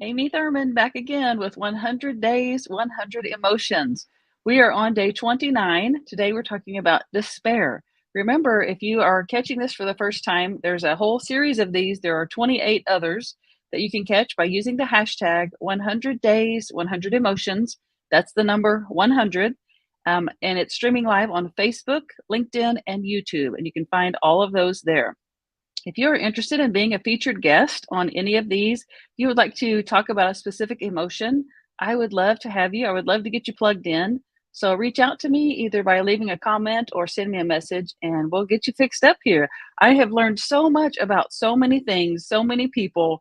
Amy Thurman back again with 100 Days, 100 Emotions. We are on day 29. Today we're talking about despair. Remember, if you are catching this for the first time, there's a whole series of these. There are 28 others that you can catch by using the hashtag 100 Days, 100 Emotions. That's the number 100. And it's streaming live on Facebook, LinkedIn, and YouTube. And you can find all of those there. If you're interested in being a featured guest on any of these, you would like to talk about a specific emotion, I would love to have you. I would love to get you plugged in. So reach out to me either by leaving a comment or send me a message and we'll get you fixed up here. I have learned so much about so many things, so many people,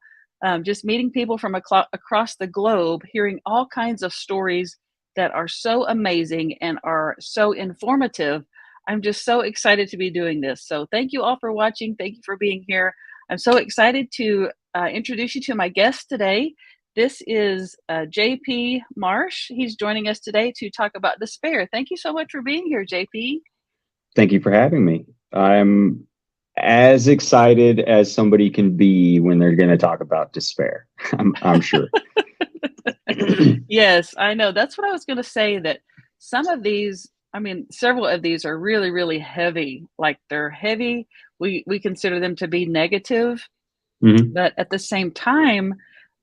just meeting people from across the globe, hearing all kinds of stories that are so amazing and are so informative. I'm just so excited to be doing this. So thank you all for watching. Thank you for being here. I'm so excited to introduce you to my guest today. This is Jp Marsh. He's joining us today to talk about despair. Thank you so much for being here, JP. Thank you for having me. I'm as excited as somebody can be when they're going to talk about despair. I'm sure. Yes, I know. That's what I was going to say, that some of these, I mean, several of these are really, really heavy. Like they're heavy. We consider them to be negative. Mhm. But at the same time,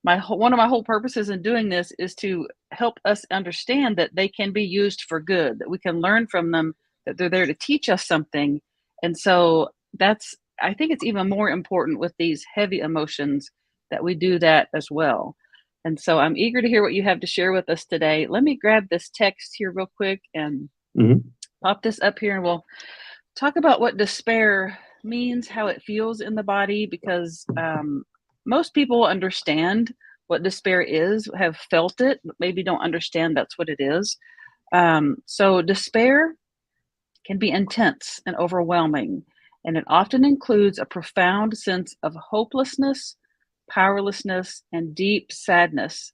one of my whole purposes in doing this is to help us understand that they can be used for good, that we can learn from them, that they're there to teach us something. And so I think it's even more important with these heavy emotions that we do that as well. And so I'm eager to hear what you have to share with us today. Let me grab this text here real quick and Mhm. pop this up here, and we'll talk about what despair means, how it feels in the body, because most people understand what despair is, have felt it, but maybe don't understand that's what it is. So, despair can be intense and overwhelming, and it often includes a profound sense of hopelessness, powerlessness, and deep sadness,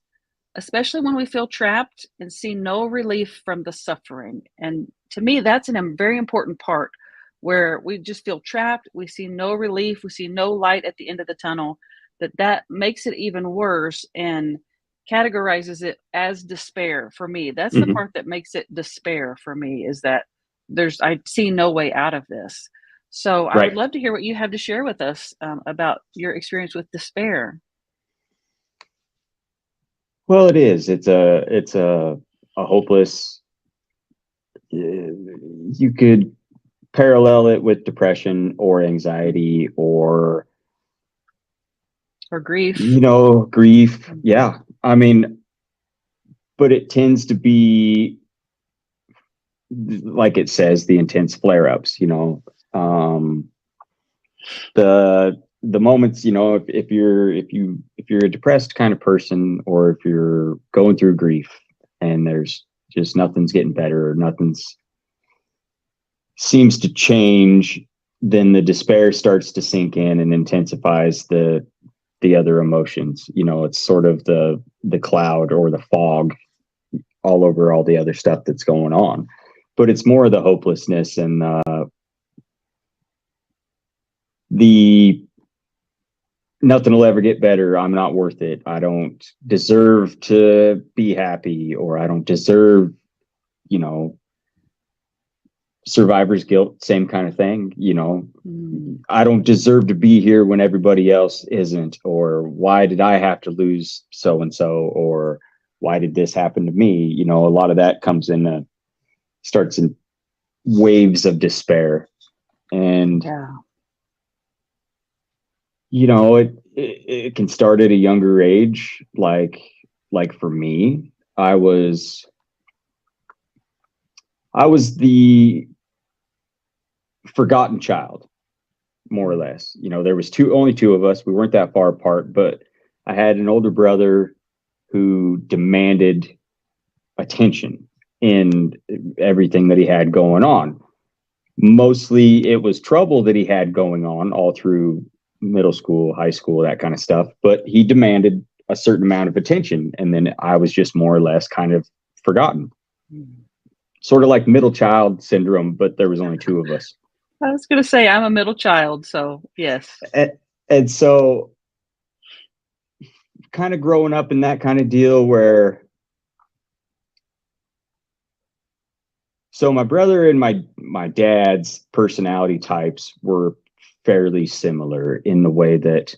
especially when we feel trapped and see no relief from the suffering. And to me, that's a very important part, where we just feel trapped, we see no relief, we see no light at the end of the tunnel, that makes it even worse and categorizes it as despair for me. That's the Mhm. part that makes it despair for me, is that I see no way out of this. So I would Right. love to hear what you have to share with us about your experience with despair. Well, it is. It's a hopeless. You could parallel it with depression or anxiety or Or grief. grief. Mhm. Yeah. I mean, but it tends to be like it says, the intense flare-ups. Um, the moments, if you're a depressed kind of person, or if you're going through grief and there's just nothing's getting better, or nothing's seems to change, then the despair starts to sink in and intensifies the other emotions. It's sort of the cloud or the fog all over all the other stuff that's going on. But it's more the hopelessness and the nothing will ever get better. I'm not worth it. I don't deserve to be happy, or I don't deserve, you know, survivor's guilt, same kind of thing. Mm. I don't deserve to be here when everybody else isn't, or why did I have to lose so and so, or why did this happen to me? A lot of that comes in, starts in waves of despair. And Yeah. it can start at a younger age. Like for me, I was the forgotten child, more or Mm. less. There was only two of us. We weren't that far apart, but I had an older brother who demanded attention in everything that he had going on. Mostly it was trouble that he had going on all through middle school, high school, that kind of stuff. But he demanded a certain amount of attention. And then I was just more or less kind of forgotten, Mm. sort of like middle child syndrome, but there was only two of us. I was going to say I'm a middle child, so yes. And, and so kind of growing up in that kind of deal where, so my brother and my dad's personality types were fairly similar in the way that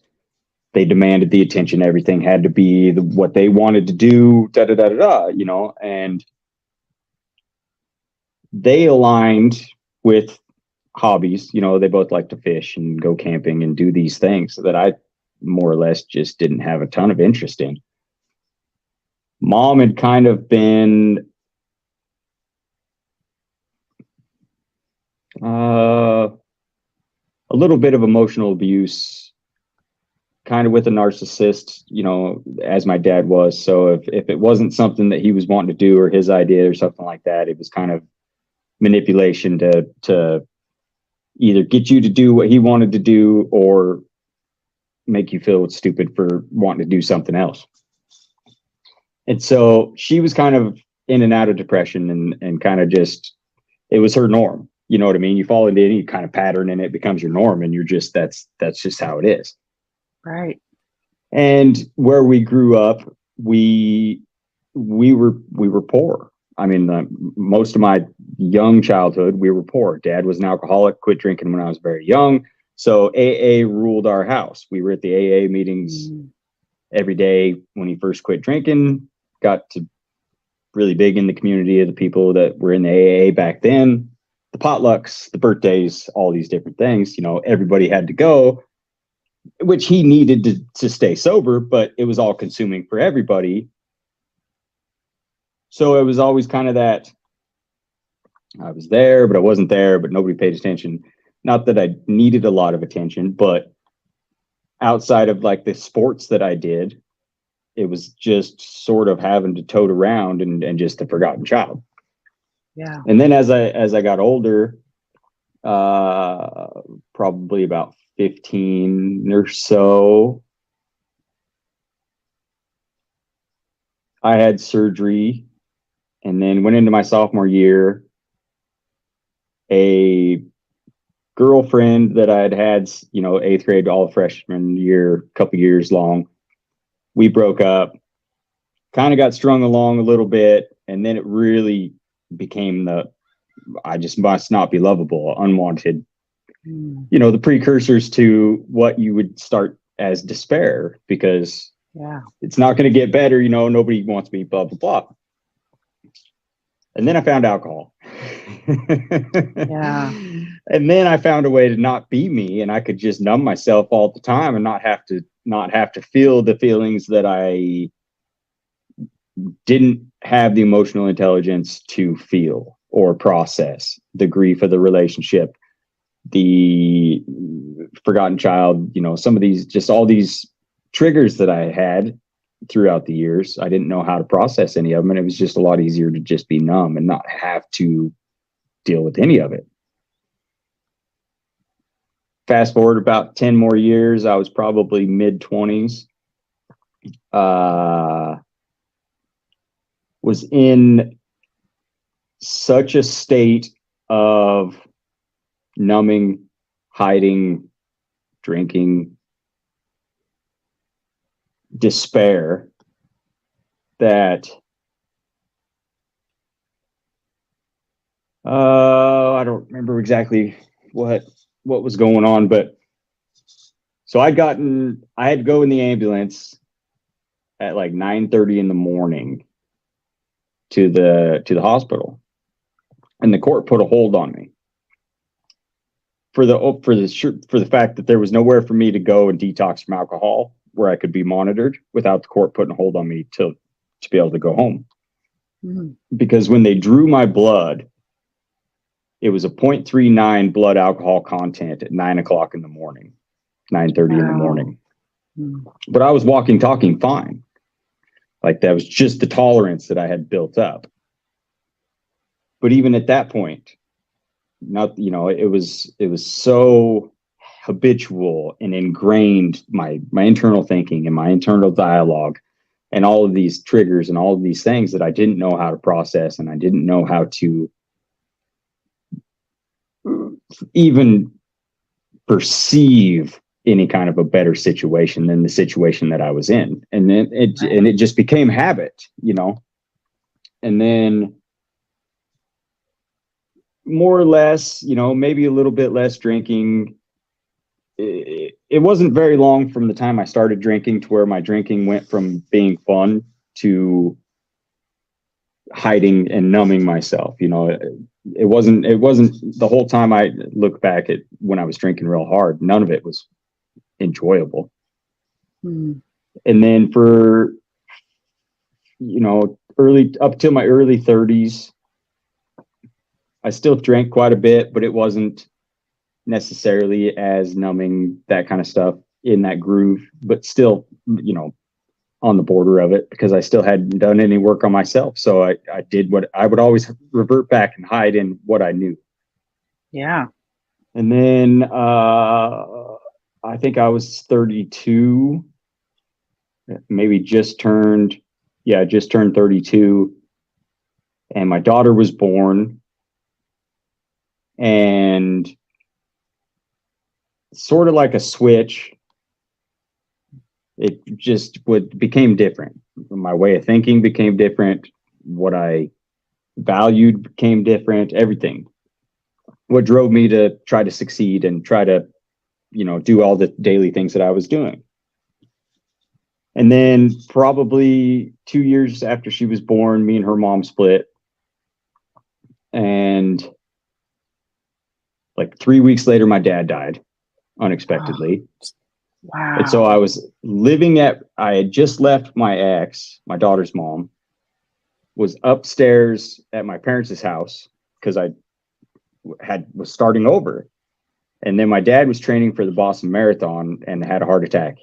they demanded the attention. Everything had to be what they wanted to do, da da da da da, you know, and they aligned with hobbies. You know, they both like to fish and go camping and do these things that I more or less just didn't have a ton of interest in. Mom had kind of been a little bit of emotional abuse, kind of with a narcissist, you know, as my dad was. So if it wasn't something that he was wanting to do or his idea or something like that, it was kind of manipulation to either get you to do what he wanted to do or make you feel stupid for wanting to do something else. And so she was kind of in and out of depression and kind of just, it was her norm. You know what I mean? You fall into any kind of pattern and it becomes your norm, and you're just, that's just how it is. Right. And where we grew up, we were poor. I mean, most of my young childhood, we were poor. Dad was an alcoholic, quit drinking when I was very young. So AA ruled our house. We were at the AA meetings every day when he first quit drinking, got to really big in the community of the people that were in the AA back then. The potlucks, the birthdays, all these different things, you know, everybody had to go, which he needed to stay sober, but it was all consuming for everybody. So it was always kind of that I was there, but I wasn't there, but nobody paid attention. Not that I needed a lot of attention, but outside of like the sports that I did, it was just sort of having to tote around and just a forgotten child. Yeah. And then as I got older, probably about 15 or so, I had surgery, and then went into my sophomore year. A girlfriend that I had, you know, 8th grade all freshman year, a couple years long, we broke up, kind of got strung along a little bit, and then it really became I just must not be lovable, unwanted, you know, the precursors to what you would start as despair, because it's not going to get better, you know, nobody wants me, blah blah blah. And then I found alcohol. Yeah. And then I found a way to not be me, and I could just numb myself all the time and not have to feel the feelings that I didn't have the emotional intelligence to feel or process: the grief of the relationship, the forgotten child, you know, some of these, just all these triggers that I had throughout the years. I didn't know how to process any of them, and it was just a lot easier to just be numb and not have to deal with any of it. Fast forward about 10 more years, I was probably mid-20s. Was in such a state of numbing, hiding, drinking, despair that I don't remember exactly what was going on, but so I had to go in the ambulance at like 9:30 in the morning to the hospital, and the court put a hold on me for the fact that there was nowhere for me to go and detox from alcohol where I could be monitored without the court putting a hold on me to be able to go home. Because when they drew my blood, it was a 0.39 blood alcohol content at 9 o'clock in the morning, 9:30 in the morning. But I was walking, talking fine. Like, that was just the tolerance that I had built up. But even at that point, not, you know, it was so habitual and ingrained, my internal thinking and my internal dialogue and all of these triggers and all of these things, that I didn't know how to process, and I didn't know how to even perceive any kind of a better situation than the situation that I was in. And then it just became habit, and then more or less, maybe a little bit less drinking. It wasn't very long from the time I started drinking to where my drinking went from being fun to hiding and numbing myself. It wasn't the whole time. I look back at when I was drinking real hard, none of it was enjoyable. And then for early up till my early 30s, I still drank quite a bit, but it wasn't necessarily as numbing, that kind of stuff, in that groove, but still on the border of it, because I still hadn't done any work on myself. So I did what I would always revert back and hide in what I knew. Yeah. And then I think I was 32, maybe just turned 32. And my daughter was born. And sort of like a switch, it just became different. My way of thinking became different. What I valued became different. Everything. What drove me to try to succeed and try to, do all the daily things that I was doing. And then probably 2 years after she was born, me and her mom split. And like 3 weeks later, my dad died unexpectedly. Wow. And so I had just left my ex, my daughter's mom, was upstairs at my parents' house because I was starting over. And then my dad was training for the Boston Marathon and had a heart attack.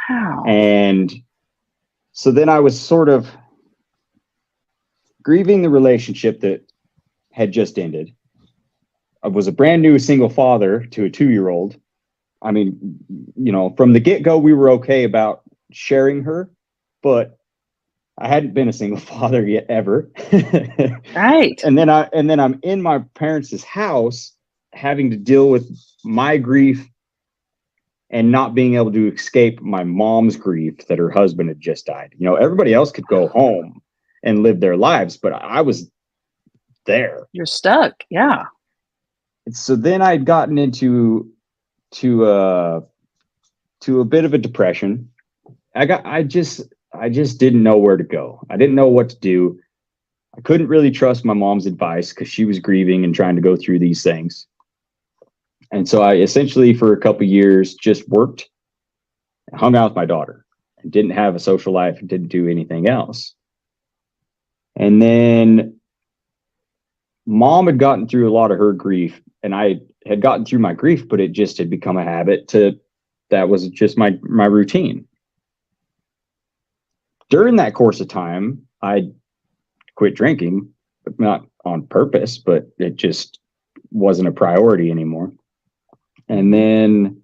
Wow. And so then I was sort of grieving the relationship that had just ended. I was a brand new single father to a 2-year-old. I mean, from the get-go, we were okay about sharing her, but I hadn't been a single father yet, ever. Right. And then I'm in my parents' house having to deal with my grief and not being able to escape my mom's grief that her husband had just died. Everybody else could go home and live their lives, but I was there. You're stuck. Yeah. So then I'd gotten into a bit of a depression. I just didn't know where to go. I didn't know what to do. I couldn't really trust my mom's advice because she was grieving and trying to go through these things. And so I essentially, for a couple of years, just worked, hung out with my daughter, and didn't have a social life, and didn't do anything else. And then mom had gotten through a lot of her grief, and I had gotten through my grief, but it just had become a habit that was just my routine. During that course of time, I quit drinking, but not on purpose, but it just wasn't a priority anymore. And then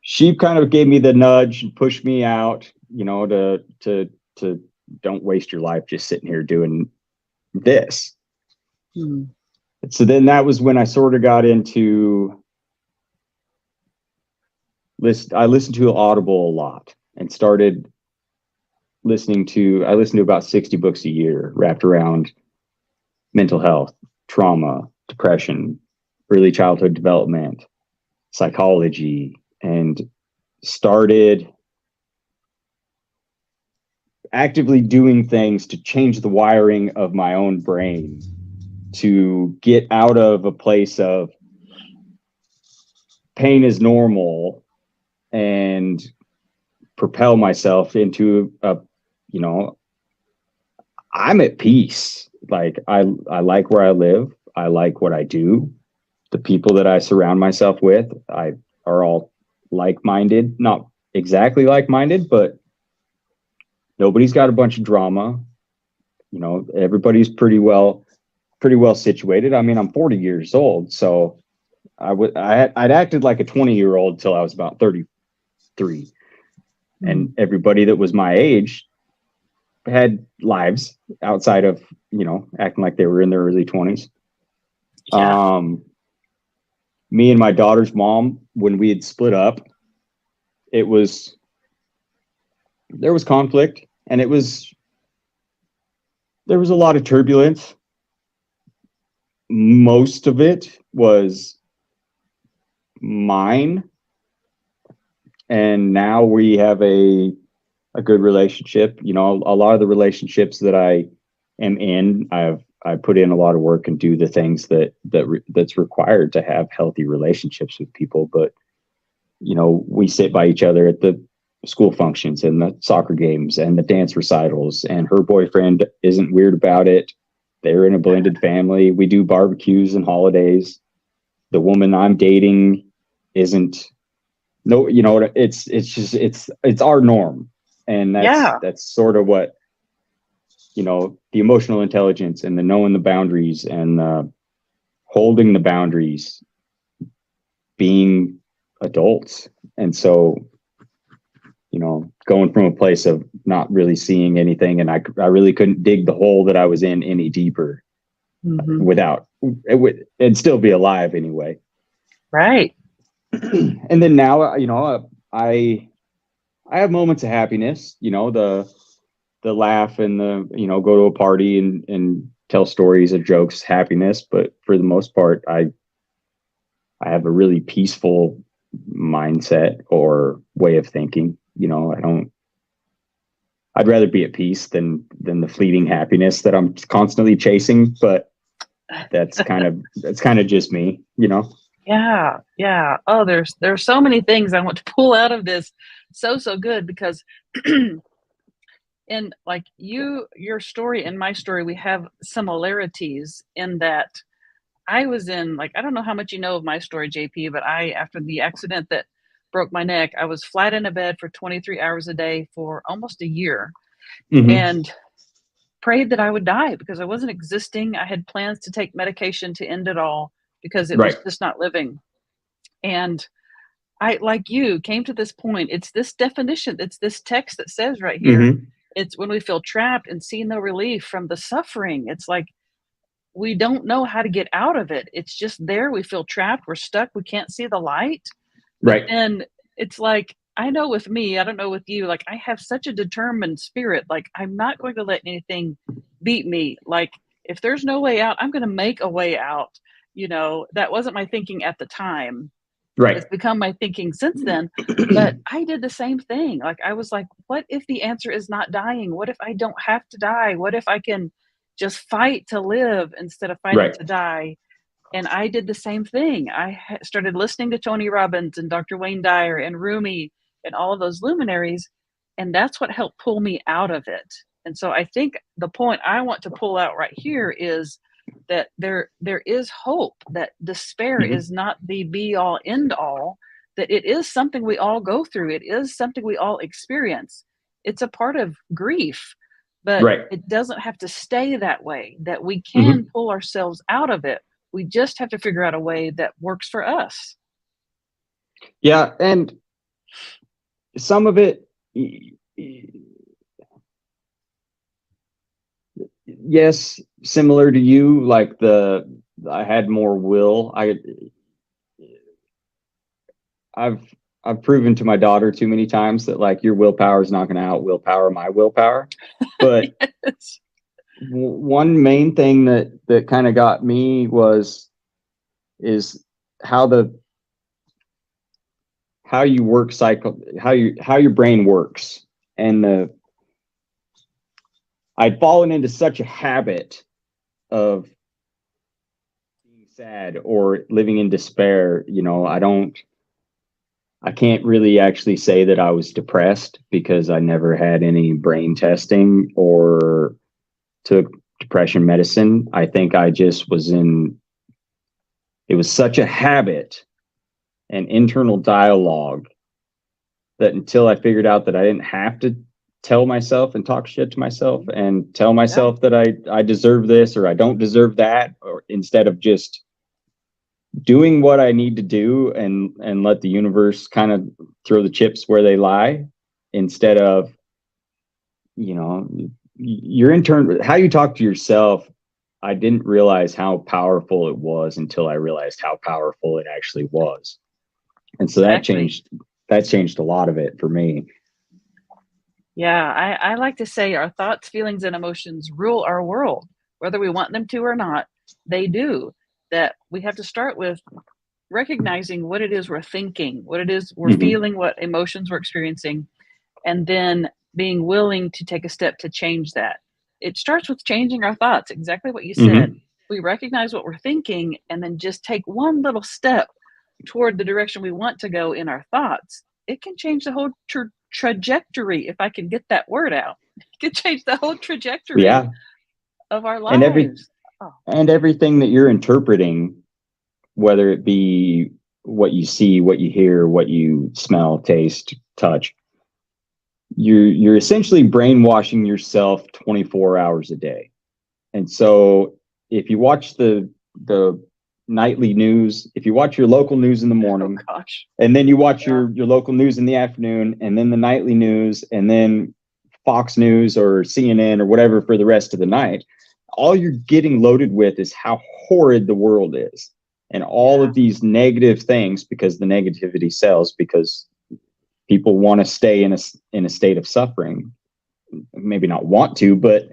she kind of gave me the nudge and pushed me out, to don't waste your life just sitting here doing this. So then that was when I sort of got into I listened to Audible a lot and started I listened to about 60 books a year wrapped around mental health, trauma, depression, early childhood development, psychology, and started actively doing things to change the wiring of my own brain to get out of a place of pain is normal and propel myself into I'm at peace. Like I like where I live. I like what I do. The people that I surround myself with, are all like-minded, not exactly like-minded, but nobody's got a bunch of drama. Everybody's pretty well situated. I mean, I'm 40 years old, so I'd acted like a 20-year-old till I was about 33. And everybody that was my age had lives outside of, acting like they were in their early 20s. Yeah. me and my daughter's mom, when we had split up, it was, there was conflict, and there was a lot of turbulence. Most of it was mine. And now we have a good relationship. You know, a lot of the relationships that I am in, I put in a lot of work and do the things that's required to have healthy relationships with people. But, you know, we sit by each other at the school functions and the soccer games and the dance recitals, and her boyfriend isn't weird about it. They're in a blended family. We do barbecues and holidays. The woman I'm dating isn't, no, you know, it's just, it's our norm. And Yeah. that's sort of what, you know, the emotional intelligence and the knowing the boundaries and holding the boundaries, being adults. And so, you know, going from a place of not really seeing anything, and I really couldn't dig the hole that I was in any deeper without, it'd still be alive anyway. Right. And then now, you know, I have moments of happiness, you know, the laugh and the, you know, go to a party and tell stories or jokes, happiness. But for the most part, I have a really peaceful mindset or way of thinking. You know, I'd rather be at peace than the fleeting happiness that I'm constantly chasing. But that's kind of just me, you know? Yeah. Yeah. Oh, there's so many things I want to pull out of this. So good, because in like your story and my story, we have similarities in that I was in, like, I don't know how much you know of my story, JP, but after the accident that broke my neck, I was flat in a bed for 23 hours a day for almost a year, Mm-hmm. and prayed that I would die because I wasn't existing. I had plans to take medication to end it all because it was Right. just not living. And I, like you, came to this point. It's this definition, it's this text that says right here, Mm-hmm. it's when we feel trapped and see no relief from the suffering. It's like we don't know how to get out of it. It's just there. We feel trapped. We're stuck. We can't see the light. But Right. then it's like, I know with me, I don't know with you, like I have such a determined spirit. Like I'm not going to let anything beat me. Like if there's no way out, I'm going to make a way out. You know, that wasn't my thinking at the time. Right. It's become my thinking since then. But I did the same thing. Like I was like, what if the answer is not dying? What if I don't have to die? What if I can just fight to live instead of fighting Right. to die? And I did the same thing. I started listening to Tony Robbins and Dr. Wayne Dyer and Rumi and all of those luminaries. And that's what helped pull me out of it. And so I think the point I want to pull out right here is that there is hope, that despair Mm-hmm. is not the be all end all, that it is something we all go through. It is something we all experience. It's a part of grief, but Right. it doesn't have to stay that way, that we can Mm-hmm. pull ourselves out of it. We just have to figure out a way that works for us. Yeah. And some of it, yes, similar to you, like I had more will. I've I've proven to my daughter too many times that like your willpower is not going to out willpower my willpower. But Yes. one main thing that kind of got me is how how you work cycle, how your brain works. And I'd fallen into such a habit of being sad or living in despair. You know, I can't really actually say that I was depressed because I never had any brain testing or took depression medicine. I think I just it was such a habit and internal dialogue that until I figured out that I didn't have to tell myself and talk shit to myself and tell Yeah. myself that I deserve this or I don't deserve that, or instead of just doing what I need to do and let the universe kind of throw the chips where they lie, instead of, you know, your intern, how you talk to yourself. I didn't realize how powerful it was until I realized how powerful it actually was. And so Exactly. that changed a lot of it for me. Yeah, I like to say our thoughts, feelings, and emotions rule our world, whether we want them to or not. They do. That we have to start with recognizing what it is we're thinking, what it is we're Hmm. feeling, what emotions we're experiencing, and then being willing to take a step to change that. It starts with changing our thoughts, exactly what you said. Hmm. We recognize what we're thinking and then just take one little step toward the direction we want to go in our thoughts. It can change the whole trajectory, if I can get that word out. It can change the whole trajectory Yeah. of our And lives. Oh, everything that you're interpreting, whether it be what you see, what you hear, what you smell, taste, touch, you're essentially brainwashing yourself 24 hours a day. And so if you watch the nightly news, if you watch your local news in the oh morning, gosh. and then you watch Yeah. your local news in the afternoon, and then the nightly news, and then Fox News or CNN or whatever for the rest of the night, all you're getting loaded with is how horrid the world is and all Yeah. of these negative things, because the negativity sells, because people want to stay in a state of suffering. Maybe not want to, but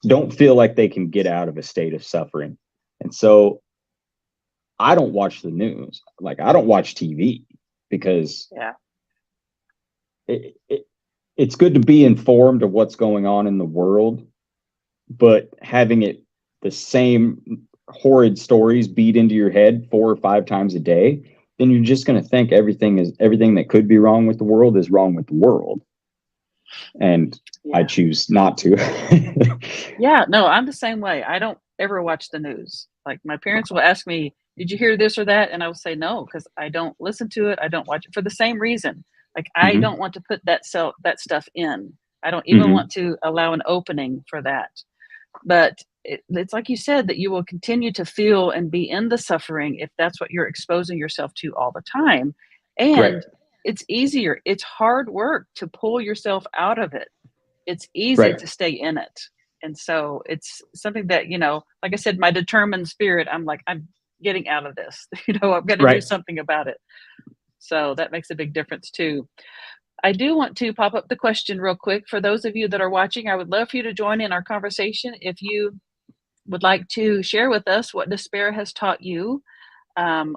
don't feel like they can get out of a state of suffering. And so I don't watch the news. Like, I don't watch TV because Yeah. it, it, it's good to be informed of what's going on in the world, but having it the same horrid stories beat into your head 4 or 5 times a day, then you're just going to think everything that could be wrong with the world is wrong with the world. And I Yeah. choose not to. Yeah, no, I'm the same way. I don't ever watch the news. Like my parents will ask me, "Did you hear this or that?" And I will say no because I don't listen to it. I don't watch it for the same reason. Like I Hmm. don't want to put that stuff in. I don't even Hmm. want to allow an opening for that. But it's like you said that you will continue to feel and be in the suffering if that's what you're exposing yourself to all the time. Right. And it's easier. It's hard work to pull yourself out of it. It's easy Right. to stay in it. And so it's something that, like I said, my determined spirit, I'm like, I'm getting out of this. I'm going to do Right. something about it. So that makes a big difference too. I do want to pop up the question real quick for those of you that are watching. I would love for you to join in our conversation. If you would like to share with us what despair has taught you,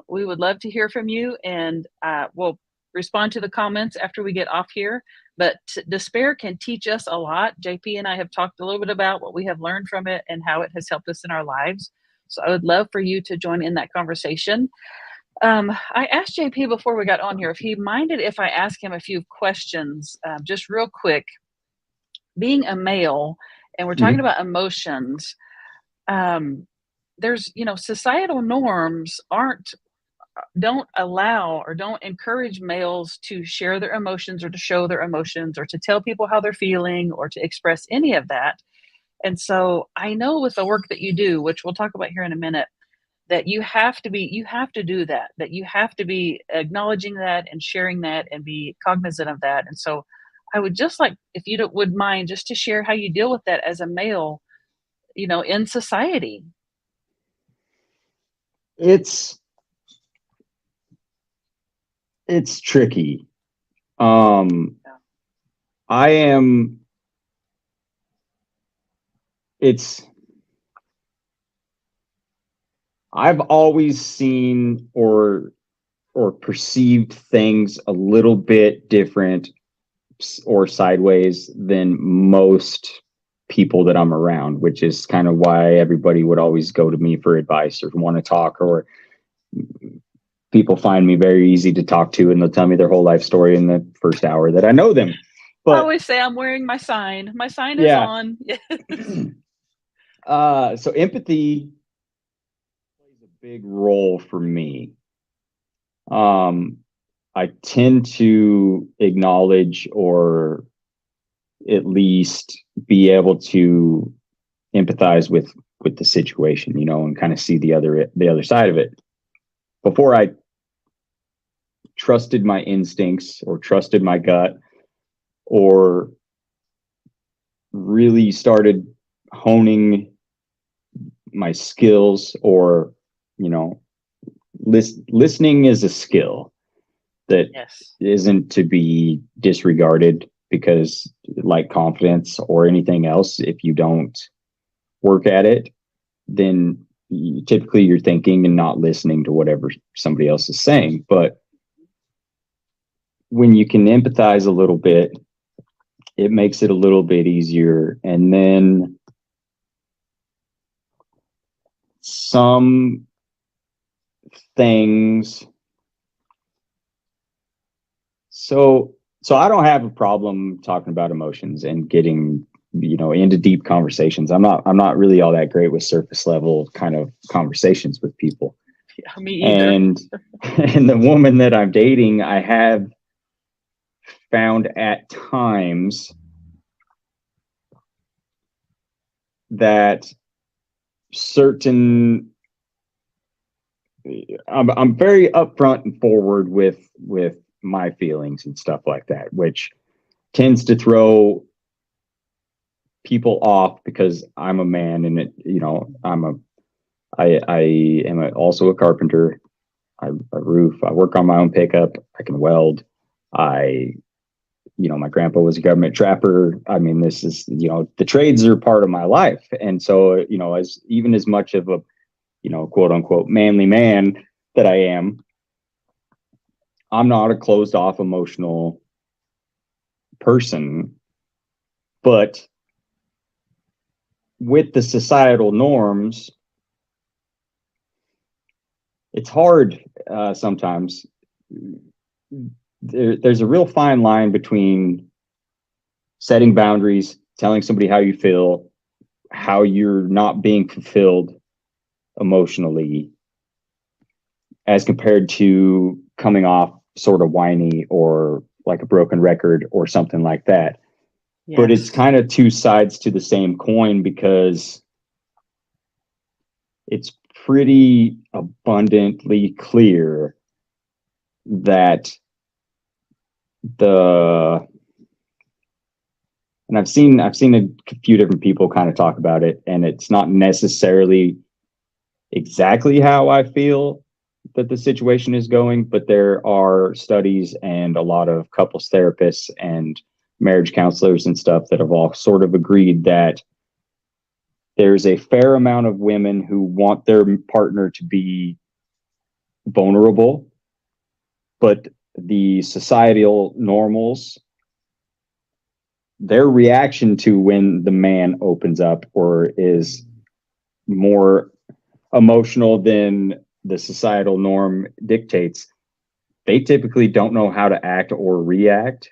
we would love to hear from you, and we'll respond to the comments after we get off here. But despair can teach us a lot. JP and I have talked a little bit about what we have learned from it and how it has helped us in our lives. So I would love for you to join in that conversation. I asked JP before we got on here if he minded if I ask him a few questions, just real quick. Being a male, and we're talking Hmm. about emotions, um, there's, societal norms aren't don't allow or don't encourage males to share their emotions or to show their emotions or to tell people how they're feeling or to express any of that. And so I know with the work that you do, which we'll talk about here in a minute, that you have to do that you have to be acknowledging that and sharing that and be cognizant of that. And so I would just like, if you would mind, just to share how you deal with that as a male, in society. It's it's tricky. Um, Yeah. I am. It's. I've always seen or perceived things a little bit different or sideways than most people that I'm around, which is kind of why everybody would always go to me for advice or want to talk, or people find me very easy to talk to and they'll tell me their whole life story in the first hour that I know them. I But always say I'm wearing my sign. My sign is yeah, on. Yes. so empathy plays a big role for me. Um, I tend to acknowledge or at least be able to empathize with the situation, and kind of see the other side of it. Before I trusted my instincts or trusted my gut or really started honing my skills, or, you know, listening is a skill that Yes. isn't to be disregarded, because like confidence or anything else, if you don't work at it, then typically you're thinking and not listening to whatever somebody else is saying. But when you can empathize a little bit, it makes it a little bit easier. And then some things, so I don't have a problem talking about emotions and getting, you know, into deep conversations. I'm not really all that great with surface level kind of conversations with people. Yeah, me either. And and the woman that I'm dating, I have found at times that certain I'm very upfront and forward with my feelings and stuff like that, which tends to throw people off because I'm a man, and you know, I am also a carpenter. I roof. I work on my own pickup. I can weld. I, you know, my grandpa was a government trapper. I mean, this is, you know, the trades are part of my life. And so, you know, as even as much of a, you know, quote unquote manly man that I am, I'm not a closed off emotional person. But with the societal norms, it's hard sometimes. There's a real fine line between setting boundaries, telling somebody how you feel, how you're not being fulfilled emotionally, as compared to coming off sort of whiny or like a broken record or something like that. Yes. But it's kind of two sides to the same coin, because it's pretty abundantly clear that the and I've seen a few different people kind of talk about it, and it's not necessarily exactly how I feel that the situation is going, but there are studies and a lot of couples therapists and marriage counselors and stuff that have all sort of agreed that there's a fair amount of women who want their partner to be vulnerable, but the societal normals, their reaction to when the man opens up or is more emotional than the societal norm dictates, they typically don't know how to act or react.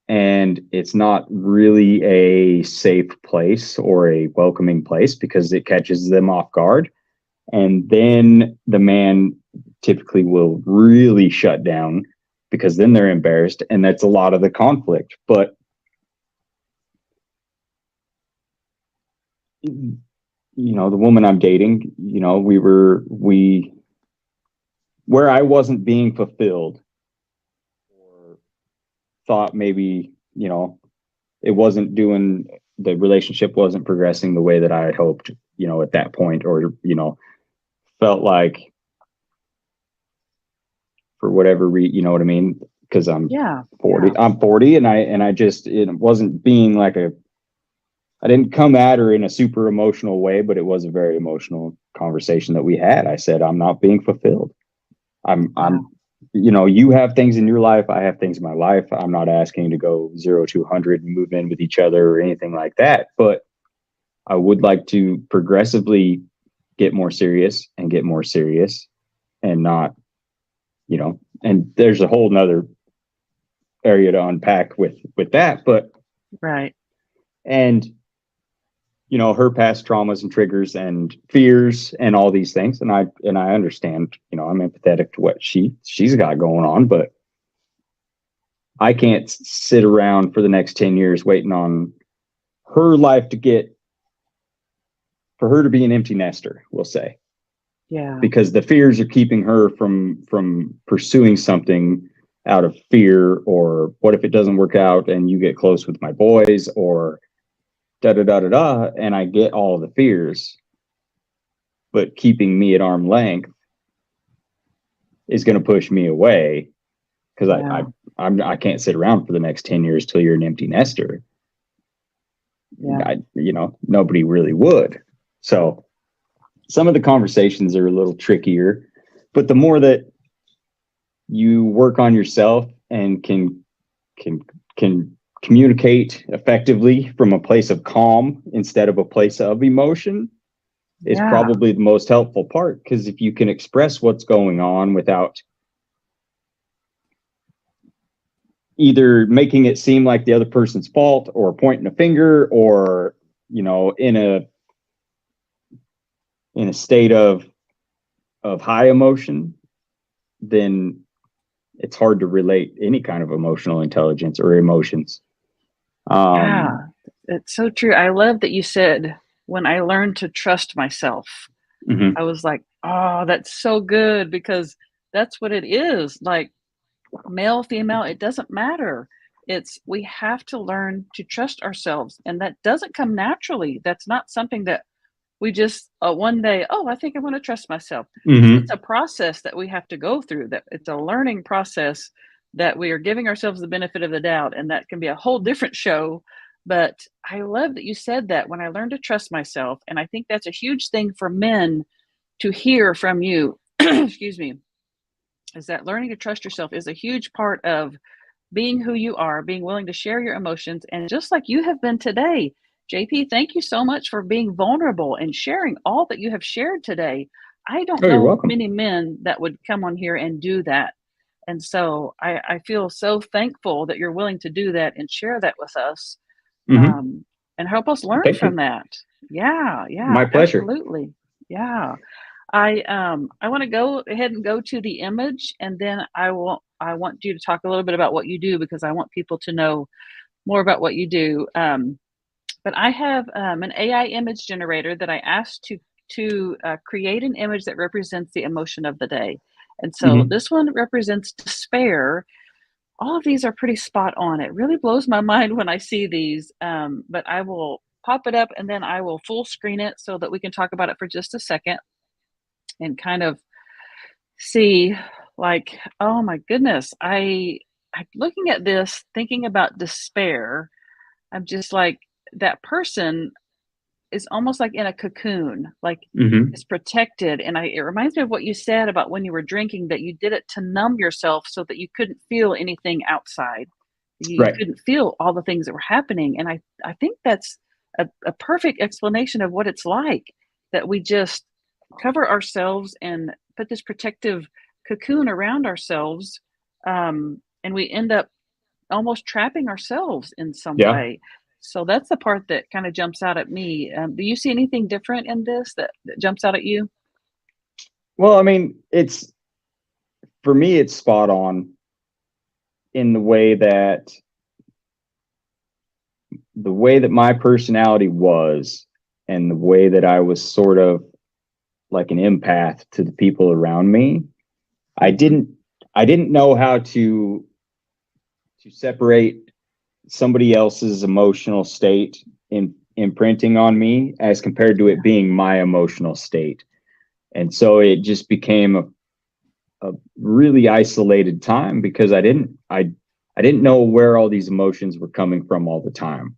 And it's not really a safe place or a welcoming place, because it catches them off guard. And then the man typically will really shut down, because then they're embarrassed. And that's a lot of the conflict. But you know, the woman I'm dating, you know, where I wasn't being fulfilled, or thought maybe, you know, the relationship wasn't progressing the way that I had hoped, you know, at that point, or, you know, felt like, for whatever you know what I mean? Because I'm Yeah. 40, Yeah. I'm 40, and I just, it wasn't being like I didn't come at her in a super emotional way, but it was a very emotional conversation that we had. I said, I'm not being fulfilled. I'm, Wow. you know, you have things in your life. I have things in my life. I'm not asking to go 0 to 100 and move in with each other or anything like that. But I would like to progressively get more serious and get more serious, and not, you know, and there's a whole nother area to unpack with that. But, Right. and, you know, her past traumas and triggers and fears and all these things. And I understand, you know, I'm empathetic to what she's got going on, but I can't sit around for the next 10 years waiting on her life for her to be an empty nester, we'll say, Yeah. because the fears are keeping her from pursuing something out of fear. Or what if it doesn't work out and you get close with my boys, or da da da da da. And I get all the fears, but keeping me at arm's length is going to push me away, because Yeah. I can't sit around for the next 10 years till you're an empty nester. Yeah. Nobody really would. So some of the conversations are a little trickier, but the more that you work on yourself and can communicate effectively from a place of calm instead of a place of emotion, is Yeah. probably the most helpful part. Because if you can express what's going on without either making it seem like the other person's fault or pointing a finger, or in a state of high emotion, then it's hard to relate any kind of emotional intelligence or emotions. Yeah. It's so true. I love that you said, when I learned to trust myself. Mhm. I was like, oh, that's so good, because that's what it is. Like, male, female, it doesn't matter. It's, we have to learn to trust ourselves. And that doesn't come naturally. That's not something that we just one day, oh, I think I want to trust myself. It's Mhm. a process that we have to go through, that it's a learning process, that we are giving ourselves the benefit of the doubt. And that can be a whole different show. But I love that you said that, when I learned to trust myself. And I think that's a huge thing for men to hear from you. Excuse me. Is that learning to trust yourself is a huge part of being who you are, being willing to share your emotions. And just like you have been today, JP, thank you so much for being vulnerable and sharing all that you have shared today. I don't Oh, you're know welcome. many men that would come on here and do that. And so I feel so thankful that you're willing to do that and share that with us, Mhm. um, and help us learn Thank from you. that. Yeah, yeah, My pleasure. absolutely. Yeah. I want to go ahead and go to the image, and then I want you to talk a little bit about what you do, because I want people to know more about what you do. But I have an AI image generator that I asked to create an image that represents the emotion of the day. And so Mhm. this one represents despair. All of these are pretty spot on. It really blows my mind when I see these. But I will pop it up, and then I will full screen it so that we can talk about it for just a second and kind of see, like, oh my goodness, I'm looking at this thinking about despair. I'm just like, that person is almost like in a cocoon, like Mhm. it's protected. And it reminds me of what you said about when you were drinking, that you did it to numb yourself so that you couldn't feel anything outside. You Right. couldn't feel all the things that were happening. And I think that's a perfect explanation of what it's like, that we just cover ourselves and put this protective cocoon around ourselves. And we end up almost trapping ourselves in some Yeah. way. So that's the part that kind of jumps out at me. Do you see anything different in this that jumps out at you? Well, I mean, it's for me, it's spot on in the way that my personality was, and the way that I was sort of like an empath to the people around me. I Hmm. didn't I didn't know how to separate somebody else's emotional state in imprinting on me as compared to it Yeah. being my emotional state. And so it just became a really isolated time, because I didn't know where all these emotions were coming from all the time.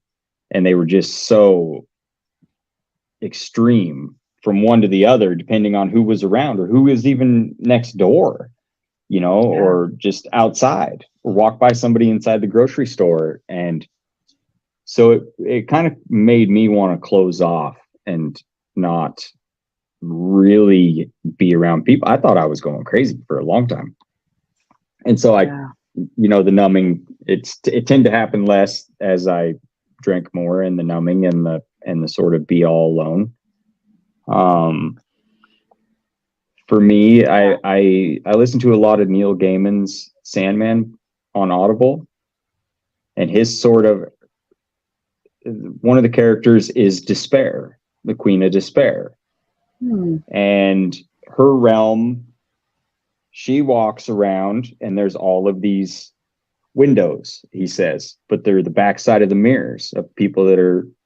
And they were just so extreme from one to the other, depending on who was around or who was even next door, Yeah. or just outside, or walk by somebody inside the grocery store. And so it kind of made me want to close off and not really be around people. I thought I was going crazy for a long time. And so Yeah. the numbing, it tended to happen less as I drank more, and the numbing and the sort of be all alone. Um, for me, Yeah. I listened to a lot of Neil Gaiman's Sandman on Audible, and his sort of one of the characters is Despair, the Queen of Despair, Hmm. and her realm. She walks around, and there's all of these windows, he says, but they're the backside of the mirrors of people that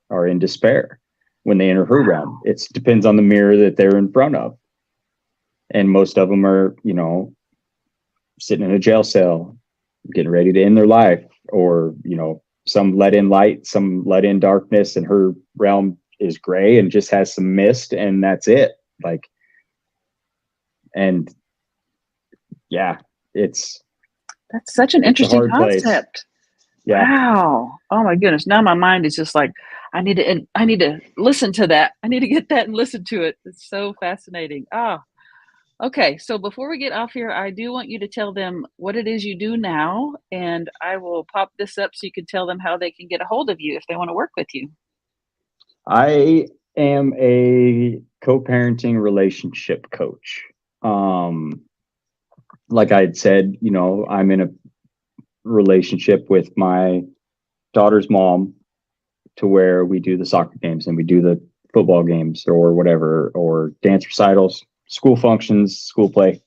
are in despair. when they enter her realm. It depends on the mirror that they're in front of. And most of them are, you know, sitting in a jail cell, getting ready to end their life, or, you know, some let in light, some let in darkness, and her realm is gray and just has some mist, and that's it. Like, and yeah, That's such an it's a interesting hard place. concept. Yeah. Wow. Oh my goodness. Now my mind is just like, I need to listen to that. I need to get that and listen to it. It's so fascinating. Ah, okay. So before we get off here, I do want you to tell them what it is you do now, and I will pop this up so you can tell them how they can get a hold of you if they want to work with you. I am a co-parenting relationship coach. Um, like I had said, you know, I'm in a relationship with my daughter's mom, to where we do the soccer games and we do the football games or whatever, or dance recitals, school functions, school play.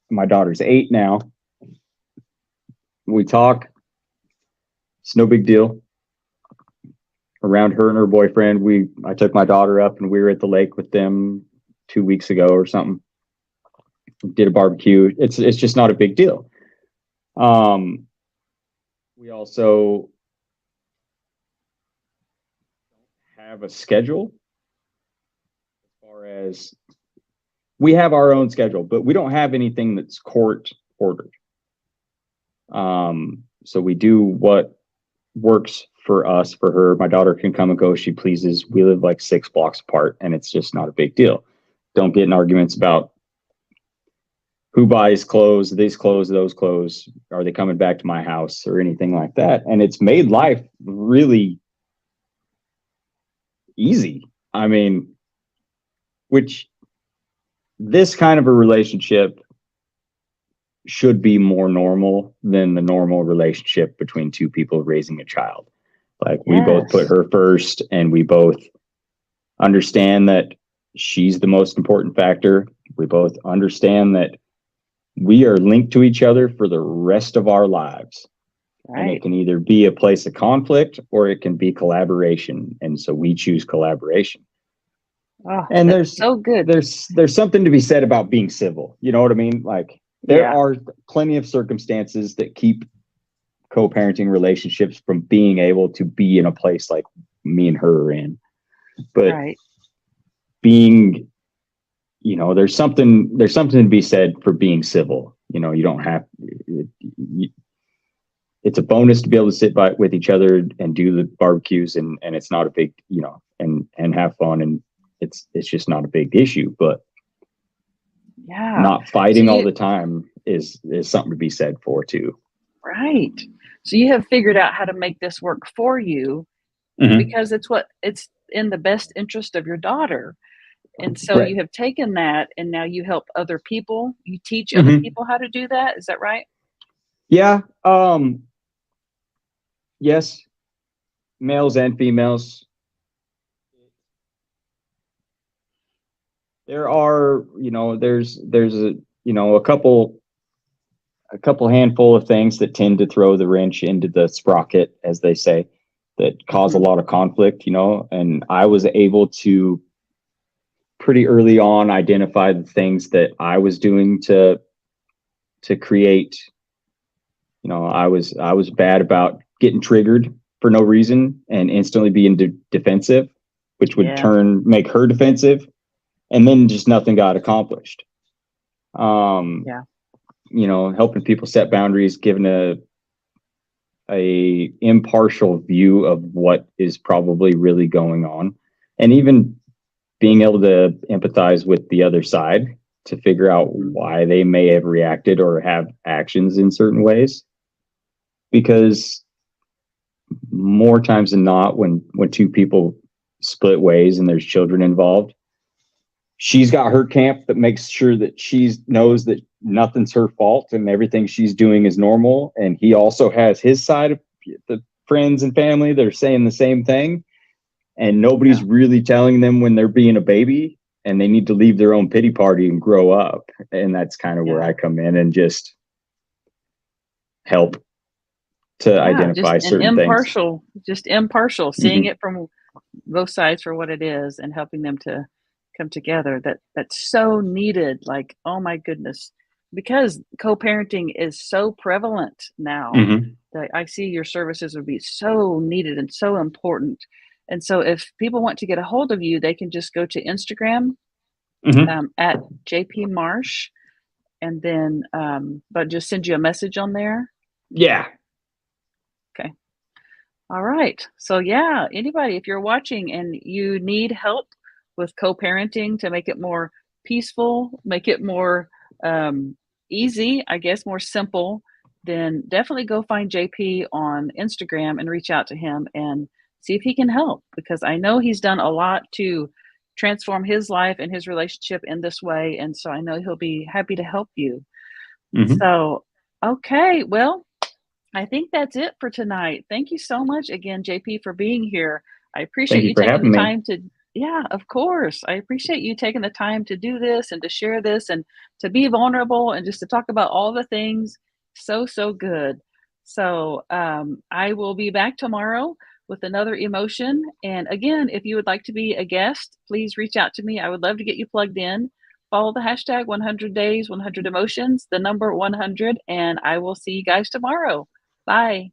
My daughter's 8 now. We talk. It's no big deal. Around her and her boyfriend, I took my daughter up and we were at the lake with them 2 weeks ago or something. Did a barbecue. It's just not a big deal. We also have a schedule, as far as we have our own schedule, but we don't have anything that's court ordered. So we do what works for us, for her. My daughter can come and go as she pleases. We live like 6 blocks apart, and it's just not a big deal. Don't get in arguments about who buys clothes, these clothes, those clothes. Are they coming back to my house or anything like that? And it's made life really easy. I mean, which this kind of a relationship should be more normal than the normal relationship between two people raising a child. Like, we both put Yes. her first, and we both understand that she's the most important factor. We both understand that we are linked to each other for the rest of our lives. And it Right. can either be a place of conflict or it can be collaboration. And so we choose collaboration. Oh, And that's so good. there's something to be said about being civil. You know what I mean? Like, there Yeah. are plenty of circumstances that keep co-parenting relationships from being able to be in a place like me and her are in. But Right. being, you know, there's something to be said for being civil. You know, you don't have it's a bonus to be able to sit with each other and do the barbecues, and it's not a big, you know, and have fun, and it's just not a big issue. But Yeah. not So fighting all you the time is something to be said for too. Right. So you have figured out how to make this work for you Mm-hmm. because it's in the best interest of your daughter. And so Right. you have taken that and now you help other people. You teach other Mm-hmm. people how to do that. Is that right? Yeah. Yes, males and females. There are, you know, there's a, you know, a couple handful of things that tend to throw the wrench into the sprocket, as they say, that cause a Mhm. lot of conflict, you know. And I was able to pretty early on identify the things that I was doing to create, you know, I was bad about getting triggered for no reason and instantly being defensive, which would Yeah. make her defensive, and then just nothing got accomplished. Yeah. You know, helping people set boundaries, giving a impartial view of what is probably really going on, and even being able to empathize with the other side to figure out Mhm. why they may have reacted or have actions in certain ways. Because more times than not, when two people split ways and there's children involved, she's got her camp that makes sure that she knows that nothing's her fault and everything she's doing is normal, and he also has his side of the friends and family that are saying the same thing, and nobody's Yeah. really telling them when they're being a baby and they need to leave their own pity party and grow up. And that's kind of where Yeah. I come in and just help to Yeah. Just identify an certain things. impartial, just impartial, seeing Mm-hmm. it from both sides for what it is and helping them to come together. That's so needed. Like, oh my goodness, because co-parenting is so prevalent now. Hmm. That I see your services would be so needed and so important. And so, if people want to get a hold of you, they can just go to Instagram Hmm. at Jp Marsh, and then but just send you a message on there. Yeah. Okay. All right. So yeah, anybody, if you're watching and you need help with co-parenting to make it more peaceful, make it more easy, I guess, more simple, then definitely go find JP on Instagram and reach out to him and see if he can help, because I know he's done a lot to transform his life and his relationship in this way. And so I know he'll be happy to help you. Hmm. So, okay. Well, I think that's it for tonight. Thank you so much again, JP, for being here. I Thank appreciate you you for taking the having me. time to, yeah, of course. I appreciate you taking the time to do this and to share this and to be vulnerable and just to talk about all the things. So, so good. So, I will be back tomorrow with another emotion. And again, if you would like to be a guest, please reach out to me. I would love to get you plugged in. Follow the hashtag 100 days, 100 emotions, the number 100, and I will see you guys tomorrow. Bye.